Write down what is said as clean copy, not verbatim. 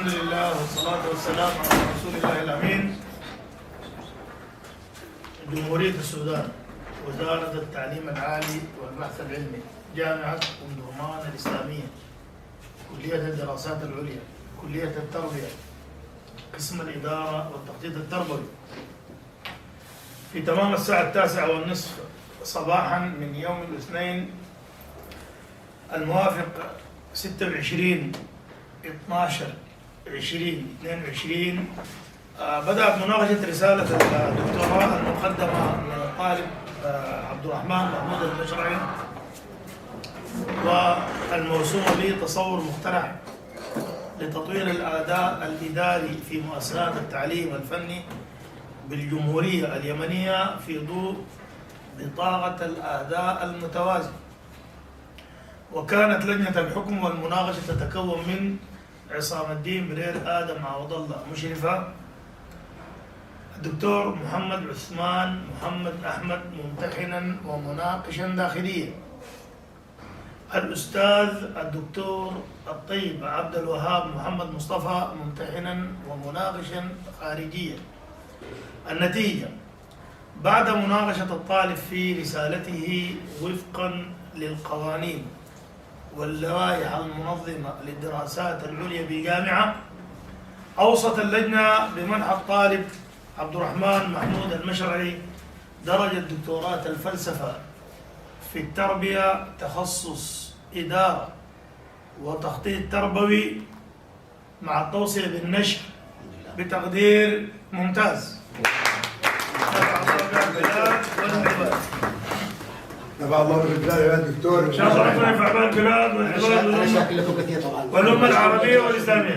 الحمد لله والصلاة والسلام على رسول الله الأمين. جمهورية السودان، وزارة التعليم العالي والبحث العلمي، جامعة أم درمان الإسلامية، كلية الدراسات العليا، كلية التربية، قسم الإدارة والتخطيط التربوي. في تمام الساعة 9:30 صباحا من يوم الاثنين الموافق 26/12/2022 بدأت مناقشة رسالة الدكتوراه المقدمة من الطالب عبد الرحمن محمود المشرعي، والموسومة به تصور مقترح لتطوير الأداء الإداري في مؤسسات التعليم الفني بالجمهورية اليمنية في ضوء بطاقة الأداء المتوازي. وكانت لجنة الحكم والمناقشة تتكون من عصام الدين برير آدم عوض الله مشرفة، الدكتور محمد عثمان محمد أحمد ممتحنا ومناقشا داخليا، الأستاذ الدكتور الطيب عبد الوهاب محمد مصطفى ممتحنا ومناقشا خارجيا. النتيجة: بعد مناقشة الطالب في رسالته وفقا للقوانين واللوائح المنظمة للدراسات العليا بجامعة، أوصت اللجنة بمنح الطالب عبد الرحمن محمود المشرعي درجة دكتوراه الفلسفة في التربية، تخصص إدارة وتخطيط تربوي، مع التوصية بالنشر بتقدير ممتاز. نفع الله بالبلاد يا دكتور. ان شاء الله ربنا ينفع بالبلاد والعباد والامه العربيه والاسلاميه.